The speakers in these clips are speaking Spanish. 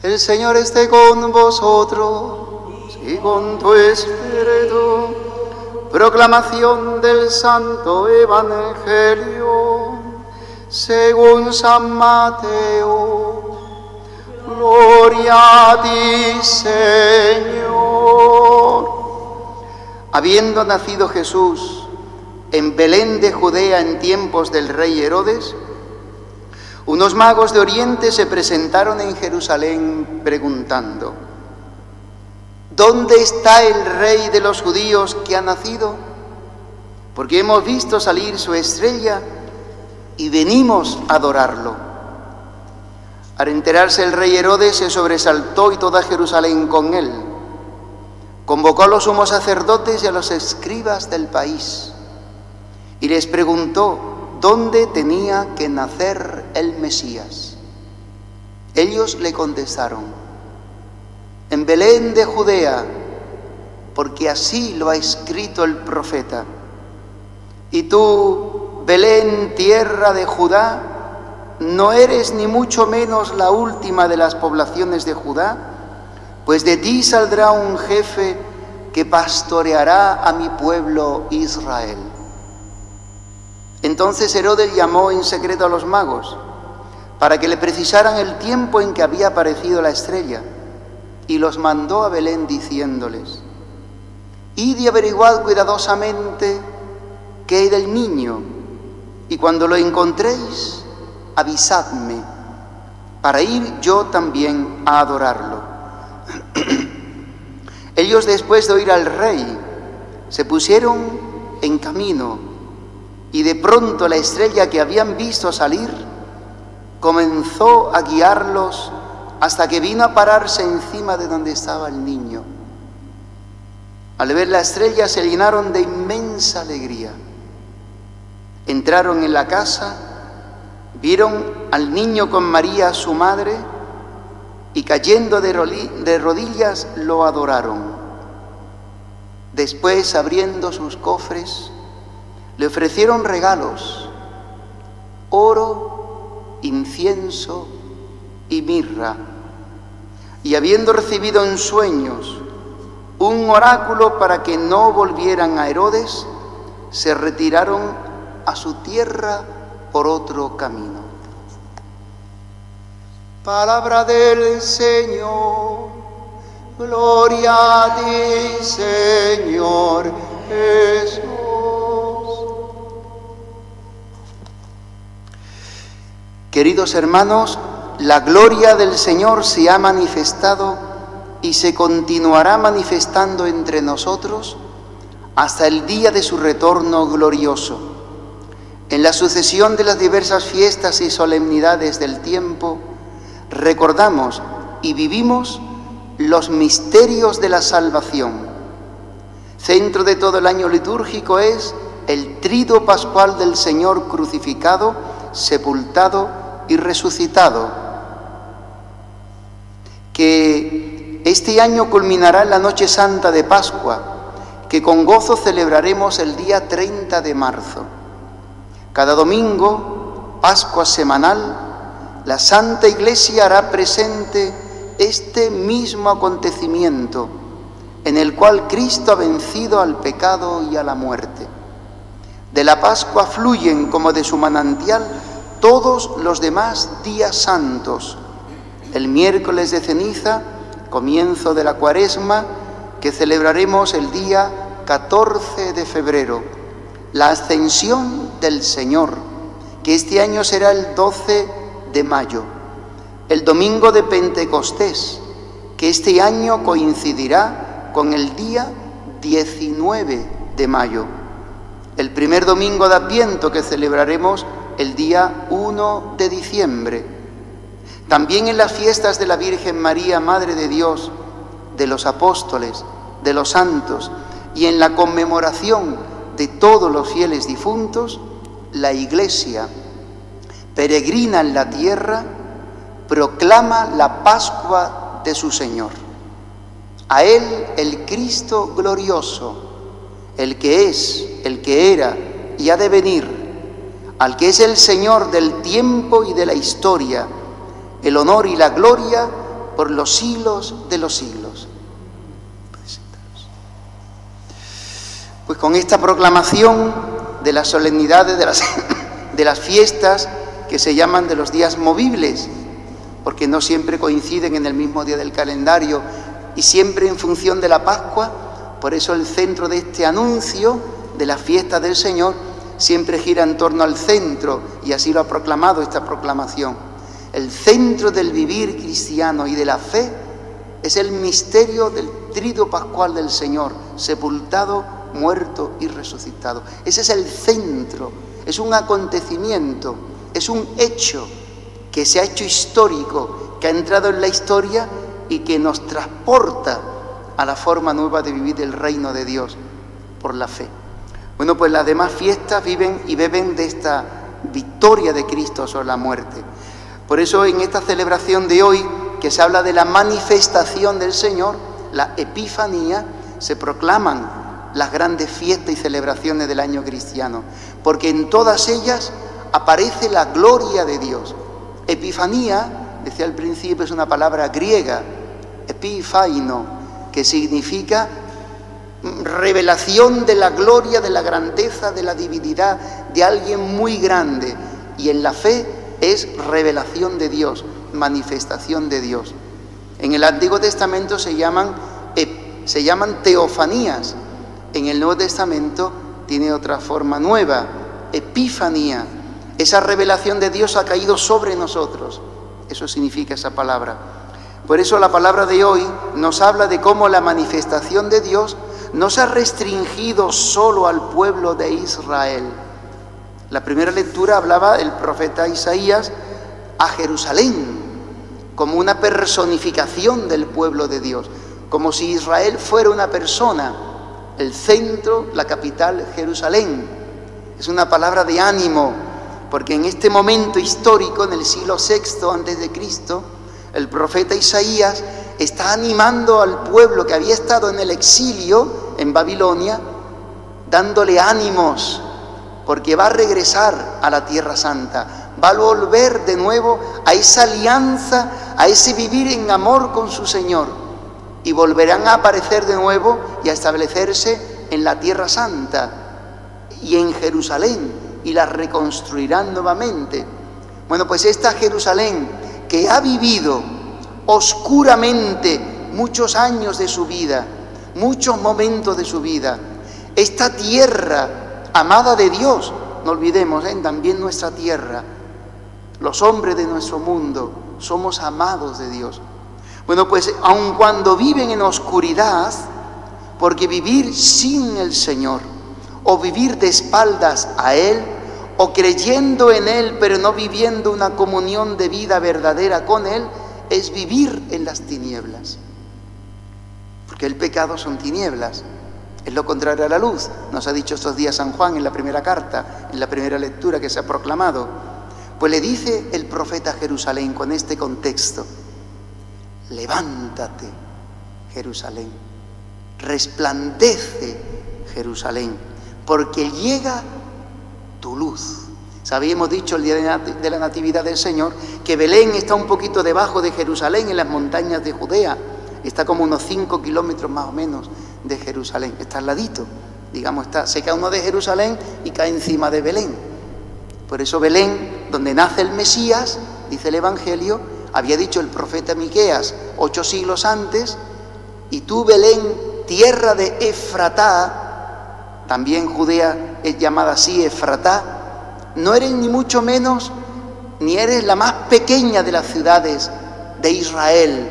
El Señor esté con vosotros y con tu espíritu. Proclamación del Santo Evangelio según San Mateo. Gloria a ti, Señor. Habiendo nacido Jesús en Belén de Judea en tiempos del rey Herodes, unos magos de Oriente se presentaron en Jerusalén preguntando: ¿dónde está el rey de los judíos que ha nacido? Porque hemos visto salir su estrella y venimos a adorarlo. Al enterarse el rey Herodes se sobresaltó y toda Jerusalén con él. Convocó a los sumos sacerdotes y a los escribas del país y les preguntó dónde tenía que nacer el Mesías. Ellos le contestaron: en Belén de Judea, porque así lo ha escrito el profeta. Y tú, Belén, tierra de Judá, no eres ni mucho menos la última de las poblaciones de Judá, pues de ti saldrá un jefe que pastoreará a mi pueblo Israel. Entonces Herodes llamó en secreto a los magos para que le precisaran el tiempo en que había aparecido la estrella, y los mandó a Belén diciéndoles: id y averiguad cuidadosamente qué hay del niño, y cuando lo encontréis, avisadme, para ir yo también a adorarlo. Ellos, después de oír al rey, se pusieron en camino, y de pronto la estrella que habían visto salir comenzó a guiarlos hasta que vino a pararse encima de donde estaba el niño. Al ver la estrella se llenaron de inmensa alegría. Entraron en la casa, vieron al niño con María su madre y cayendo de rodillas lo adoraron. Después, abriendo sus cofres, le ofrecieron regalos: oro, incienso y mirra. Y habiendo recibido en sueños un oráculo para que no volvieran a Herodes, se retiraron a su tierra por otro camino. Palabra del Señor. Gloria a ti, Señor Jesús. Queridos hermanos, la gloria del Señor se ha manifestado y se continuará manifestando entre nosotros hasta el día de su retorno glorioso. En la sucesión de las diversas fiestas y solemnidades del tiempo, recordamos y vivimos los misterios de la salvación. Centro de todo el año litúrgico es el triduo pascual del Señor crucificado, sepultado y resucitado, que este año culminará en la Noche Santa de Pascua, que con gozo celebraremos el día 30 de marzo. Cada domingo, Pascua semanal, la Santa Iglesia hará presente este mismo acontecimiento, en el cual Cristo ha vencido al pecado y a la muerte. De la Pascua fluyen como de su manantial todos los demás días santos. El miércoles de ceniza, comienzo de la Cuaresma, que celebraremos el día 14 de febrero, la Ascensión del Señor, que este año será el 12 de mayo, el domingo de Pentecostés, que este año coincidirá con el día 19 de mayo, el primer domingo de Adviento, que celebraremos el día 1 de diciembre. También en las fiestas de la Virgen María, Madre de Dios, de los apóstoles, de los santos, y en la conmemoración de todos los fieles difuntos, la Iglesia, peregrina en la tierra, proclama la Pascua de su Señor. A Él, el Cristo glorioso, el que es, el que era y ha de venir, al que es el Señor del tiempo y de la historia, el honor y la gloria por los siglos de los siglos. Pues con esta proclamación de las solemnidades, de las fiestas que se llaman de los días movibles, porque no siempre coinciden en el mismo día del calendario y siempre en función de la Pascua, por eso el centro de este anuncio de la fiesta del Señor siempre gira en torno al centro, y así lo ha proclamado esta proclamación. El centro del vivir cristiano y de la fe es el misterio del triduo pascual del Señor, sepultado, muerto y resucitado. Ese es el centro, es un acontecimiento, es un hecho que se ha hecho histórico, que ha entrado en la historia y que nos transporta a la forma nueva de vivir el reino de Dios por la fe. Bueno, pues las demás fiestas viven y beben de esta victoria de Cristo sobre la muerte. Por eso en esta celebración de hoy, que se habla de la manifestación del Señor, la Epifanía, se proclaman las grandes fiestas y celebraciones del año cristiano, porque en todas ellas aparece la gloria de Dios. Epifanía, decía al principio, es una palabra griega, epifaino, que significa revelación de la gloria, de la grandeza, de la divinidad de alguien muy grande, y en la fe es revelación de Dios, manifestación de Dios. En el Antiguo Testamento se llaman teofanías. En el Nuevo Testamento tiene otra forma nueva, epifanía. Esa revelación de Dios ha caído sobre nosotros. Eso significa esa palabra. Por eso la palabra de hoy nos habla de cómo la manifestación de Dios no se ha restringido solo al pueblo de Israel. La primera lectura hablaba el profeta Isaías a Jerusalén como una personificación del pueblo de Dios, como si Israel fuera una persona. El centro, la capital, Jerusalén. Es una palabra de ánimo, porque en este momento histórico, en el siglo VI a.C., el profeta Isaías está animando al pueblo que había estado en el exilio en Babilonia, dándole ánimos, porque va a regresar a la Tierra Santa, va a volver de nuevo a esa alianza, a ese vivir en amor con su Señor. Y volverán a aparecer de nuevo y a establecerse en la Tierra Santa y en Jerusalén, y la reconstruirán nuevamente. Bueno, pues esta Jerusalén que ha vivido oscuramente muchos años de su vida, muchos momentos de su vida, esta tierra amada de Dios, no olvidemos, también nuestra tierra, los hombres de nuestro mundo, somos amados de Dios. Bueno, pues aun cuando viven en oscuridad, porque vivir sin el Señor, o vivir de espaldas a Él, o creyendo en Él pero no viviendo una comunión de vida verdadera con Él, es vivir en las tinieblas. Porque el pecado son tinieblas, es lo contrario a la luz. Nos ha dicho estos días San Juan en la primera carta, en la primera lectura que se ha proclamado. Pues le dice el profeta a Jerusalén con este contexto: levántate, Jerusalén, resplandece, Jerusalén, porque llega tu luz. Habíamos dicho el día de la Natividad del Señor que Belén está un poquito debajo de Jerusalén, en las montañas de Judea. Está como unos 5 kilómetros más o menos de Jerusalén. Está al ladito, digamos, se cae uno de Jerusalén y cae encima de Belén. Por eso Belén, donde nace el Mesías, dice el Evangelio, había dicho el profeta Miqueas 8 siglos antes: y tú, Belén, tierra de Efratá, también Judea es llamada así, Efratá, no eres ni mucho menos, ni eres la más pequeña de las ciudades de Israel,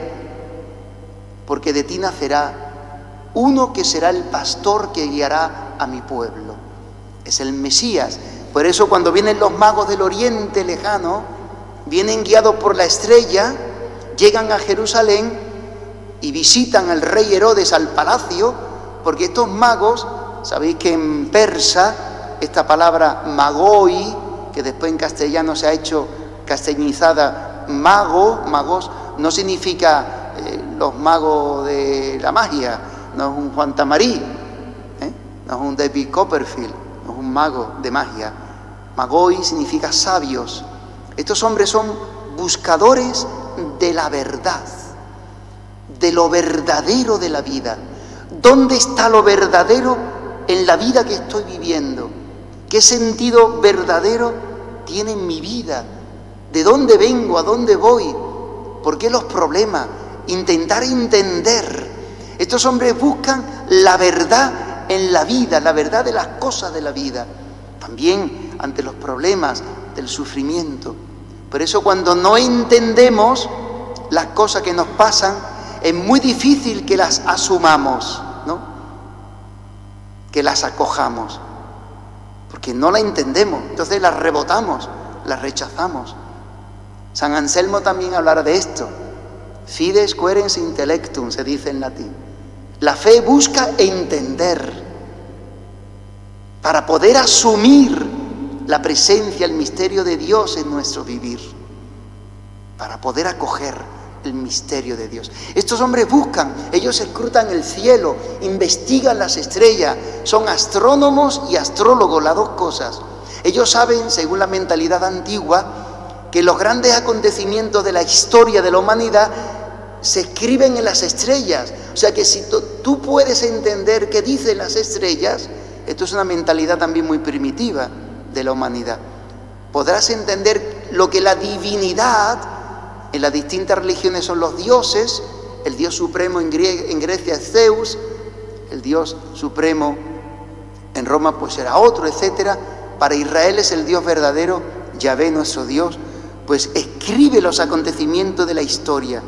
porque de ti nacerá uno que será el pastor que guiará a mi pueblo. Es el Mesías. Por eso cuando vienen los magos del oriente lejano, vienen guiados por la estrella, llegan a Jerusalén y visitan al rey Herodes al palacio, porque estos magos, sabéis que en persa, esta palabra magoi, que después en castellano se ha hecho castellanizada magos, no significa los magos de la magia, no es un Juan Tamarí, no es un David Copperfield, no es un mago de magia. Magoi significa sabios. Estos hombres son buscadores de la verdad, de lo verdadero de la vida. ¿Dónde está lo verdadero en la vida que estoy viviendo? ¿Qué sentido verdadero tiene en mi vida? ¿De dónde vengo? ¿A dónde voy? ¿Por qué los problemas? Intentar entender. Estos hombres buscan la verdad en la vida, la verdad de las cosas de la vida. También ante los problemas del sufrimiento. Por eso cuando no entendemos las cosas que nos pasan, es muy difícil que las asumamos, ¿no? Que las acojamos. Porque no la entendemos, entonces las rebotamos, las rechazamos. San Anselmo también hablará de esto. Fides querens intellectum, se dice en latín. La fe busca entender para poder asumir la presencia, el misterio de Dios en nuestro vivir, para poder acoger el misterio de Dios. Estos hombres buscan, ellos escrutan el cielo, investigan las estrellas, son astrónomos y astrólogos, las dos cosas. Ellos saben, según la mentalidad antigua, que los grandes acontecimientos de la historia de la humanidad se escriben en las estrellas. O sea que si tú puedes entender qué dicen las estrellas, esto es una mentalidad también muy primitiva de la humanidad. Podrás entender lo que la divinidad, en las distintas religiones son los dioses, el Dios supremo en Grecia es Zeus, el Dios supremo en Roma pues será otro, etcétera. Para Israel es el Dios verdadero, Yahvé nuestro Dios, pues escribe los acontecimientos de la historia.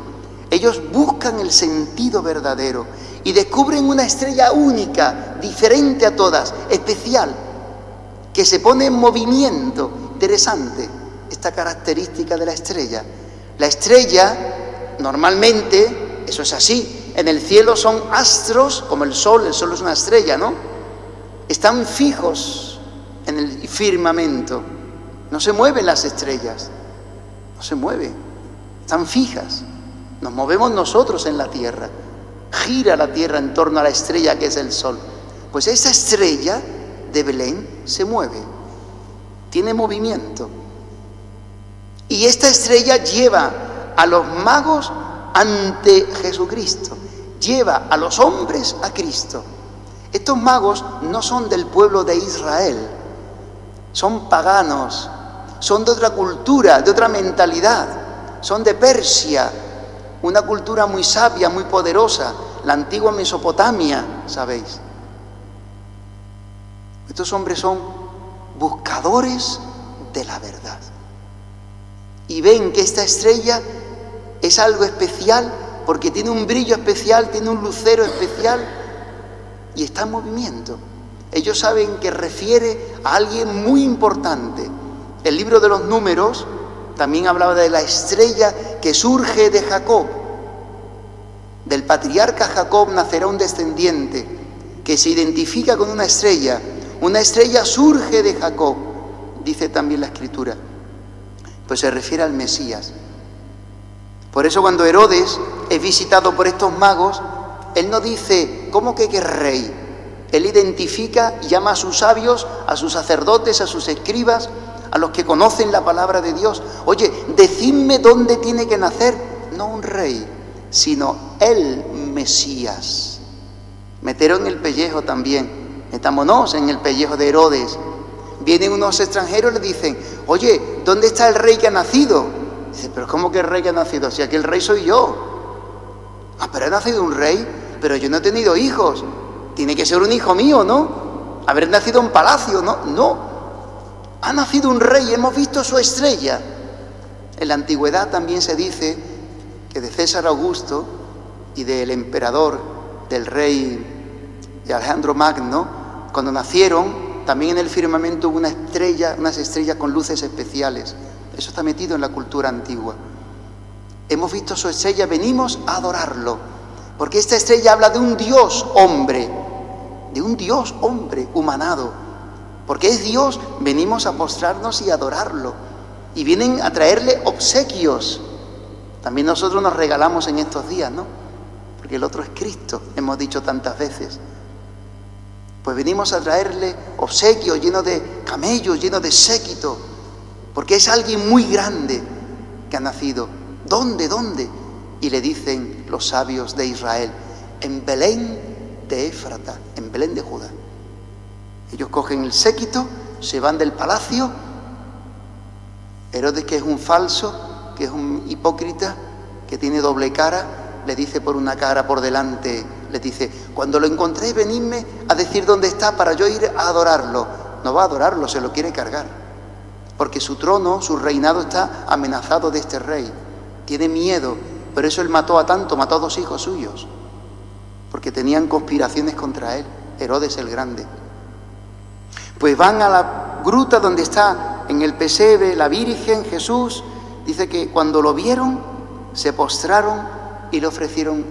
Ellos buscan el sentido verdadero y descubren una estrella única, diferente a todas, especial, que se pone en movimiento. Interesante esta característica de la estrella. La estrella, normalmente, eso es así, en el cielo son astros, como el sol es una estrella, ¿no? Están fijos en el firmamento, no se mueven las estrellas, no se mueven, están fijas. Nos movemos nosotros en la tierra, gira la tierra en torno a la estrella que es el sol. Pues esa estrella de Belén se mueve, tiene movimiento. Y esta estrella lleva a los magos ante Jesucristo, lleva a los hombres a Cristo. Estos magos no son del pueblo de Israel, son paganos, son de otra cultura, de otra mentalidad, son de Persia, una cultura muy sabia, muy poderosa, la antigua Mesopotamia, ¿sabéis? Estos hombres son buscadores de la verdad. Y ven que esta estrella es algo especial porque tiene un brillo especial, tiene un lucero especial y está en movimiento. Ellos saben que refiere a alguien muy importante. El libro de los Números también hablaba de la estrella que surge de Jacob. Del patriarca Jacob nacerá un descendiente que se identifica con una estrella. Una estrella surge de Jacob, dice también la Escritura. Pues se refiere al Mesías. Por eso cuando Herodes es visitado por estos magos, él no dice, ¿cómo que rey? Él identifica, llama a sus sabios, a sus sacerdotes, a sus escribas, a los que conocen la palabra de Dios. Oye, decidme dónde tiene que nacer, no un rey, sino el Mesías. Meteros en el pellejo también, metámonos en el pellejo de Herodes. Vienen unos extranjeros y le dicen, oye, ¿dónde está el rey que ha nacido? Dice, pero ¿cómo que el rey que ha nacido? Si aquí el rey soy yo. Ah, pero ha nacido un rey, pero yo no he tenido hijos. Tiene que ser un hijo mío, ¿no? Haber nacido en palacio, ¿no? No. Ha nacido un rey, hemos visto su estrella. En la antigüedad también se dice que de César Augusto y del emperador, del rey de Alejandro Magno, cuando nacieron, también en el firmamento hubo una estrella, unas estrellas con luces especiales. Eso está metido en la cultura antigua. Hemos visto su estrella, venimos a adorarlo, porque esta estrella habla de un Dios hombre, humanado. Porque es Dios, venimos a postrarnos y adorarlo. Y vienen a traerle obsequios. También nosotros nos regalamos en estos días, ¿no? Porque el otro es Cristo, hemos dicho tantas veces. Pues venimos a traerle obsequios llenos de camellos, llenos de séquito. Porque es alguien muy grande que ha nacido. ¿Dónde? Y le dicen los sabios de Israel, en Belén de Éfrata, en Belén de Judá. Ellos cogen el séquito, se van del palacio. Herodes, que es un falso, que es un hipócrita, que tiene doble cara, le dice por una cara por delante, le dice, cuando lo encontréis venidme a decir dónde está para yo ir a adorarlo. No va a adorarlo, se lo quiere cargar, porque su trono, su reinado está amenazado de este rey. Tiene miedo, por eso él mató a 2 hijos suyos, porque tenían conspiraciones contra él, Herodes el Grande. Pues van a la gruta donde está en el pesebre la Virgen, Jesús. Dice que cuando lo vieron, se postraron y le ofrecieron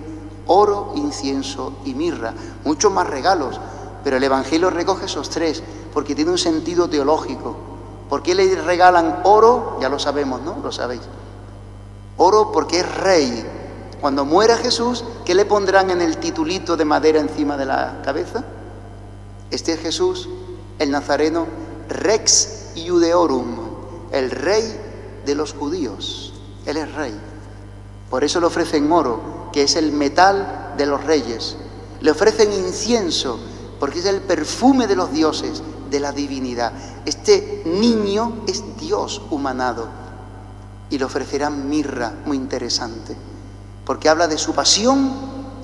oro, incienso y mirra. Muchos más regalos, pero el Evangelio recoge esos 3, porque tiene un sentido teológico. ¿Por qué le regalan oro? Ya lo sabemos, ¿no? Lo sabéis. Oro porque es rey. Cuando muera Jesús, ¿qué le pondrán en el titulito de madera encima de la cabeza? Este es Jesús, el Nazareno, Rex Iudeorum, el rey de los judíos. Él es rey. Por eso le ofrecen oro, que es el metal de los reyes. Le ofrecen incienso, porque es el perfume de los dioses, de la divinidad. Este niño es Dios humanado. Y le ofrecerán mirra, muy interesante, porque habla de su pasión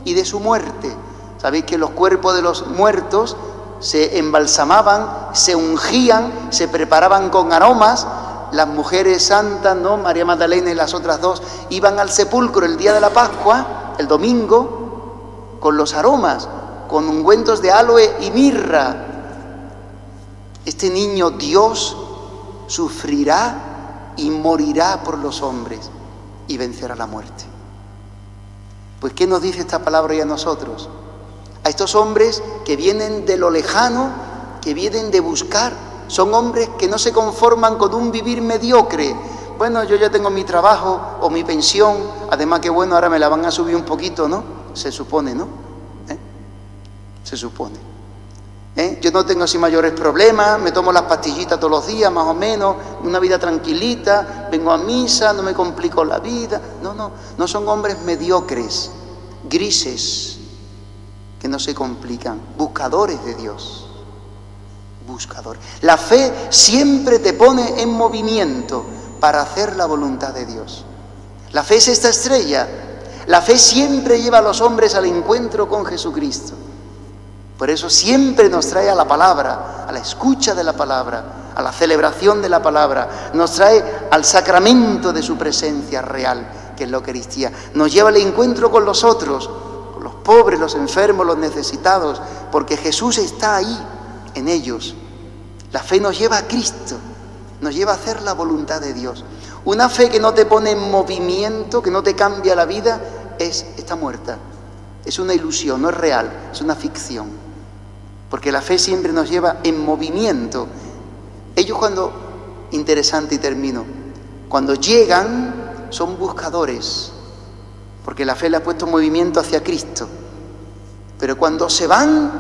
y de su muerte. Sabéis que los cuerpos de los muertos se embalsamaban, se ungían, se preparaban con aromas. Las mujeres santas, ¿no?, María Magdalena y las otras 2, iban al sepulcro el día de la Pascua, el domingo, con los aromas, con ungüentos de aloe y mirra. Este niño Dios sufrirá y morirá por los hombres y vencerá la muerte. Pues ¿qué nos dice esta palabra y a nosotros? A estos hombres que vienen de lo lejano, que vienen de buscar, son hombres que no se conforman con un vivir mediocre. Bueno, yo ya tengo mi trabajo o mi pensión, además que bueno, ahora me la van a subir un poquito, ¿no? Se supone, ¿no? Se supone. Yo no tengo así mayores problemas, me tomo las pastillitas todos los días, más o menos, una vida tranquilita, vengo a misa, no me complico la vida. No son hombres mediocres, grises, que no se complican, buscadores de Dios. Buscadores. La fe siempre te pone en movimiento para hacer la voluntad de Dios. La fe es esta estrella. La fe siempre lleva a los hombres al encuentro con Jesucristo. Por eso siempre nos trae a la palabra, a la escucha de la palabra, a la celebración de la palabra. Nos trae al sacramento de su presencia real, que es la Eucaristía. Nos lleva al encuentro con los otros, con los pobres, los enfermos, los necesitados, porque Jesús está ahí, en ellos. La fe nos lleva a Cristo, nos lleva a hacer la voluntad de Dios. Una fe que no te pone en movimiento, que no te cambia la vida, está muerta. Es una ilusión, no es real, es una ficción. Porque la fe siempre nos lleva en movimiento. Ellos interesante y termino, cuando llegan son buscadores, porque la fe le ha puesto movimiento hacia Cristo. Pero cuando se van,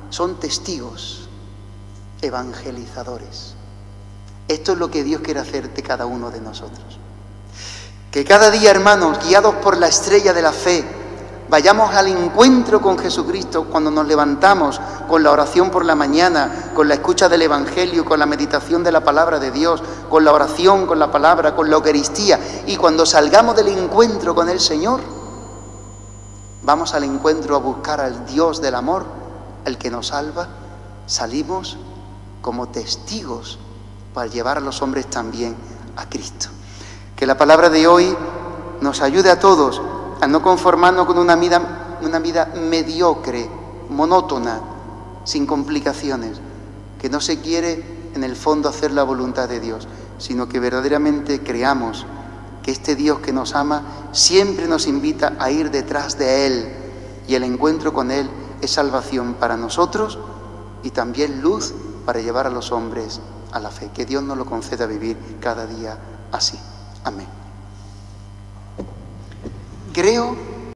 son testigos, evangelizadores. Esto es lo que Dios quiere hacer de cada uno de nosotros. Que cada día, hermanos, guiados por la estrella de la fe, vayamos al encuentro con Jesucristo cuando nos levantamos, con la oración por la mañana, con la escucha del Evangelio, con la meditación de la palabra de Dios, con la oración, con la palabra, con la Eucaristía. Y cuando salgamos del encuentro con el Señor, vamos al encuentro a buscar al Dios del amor, el que nos salva. Salimos como testigos para llevar a los hombres también a Cristo. Que la palabra de hoy nos ayude a todos a no conformarnos con una vida mediocre, monótona, sin complicaciones, que no se quiere en el fondo hacer la voluntad de Dios, sino que verdaderamente creamos que este Dios que nos ama siempre nos invita a ir detrás de Él, y el encuentro con Él es salvación para nosotros y también luz para llevar a los hombres a la fe. Que Dios nos lo conceda vivir cada día así. Amén. Creo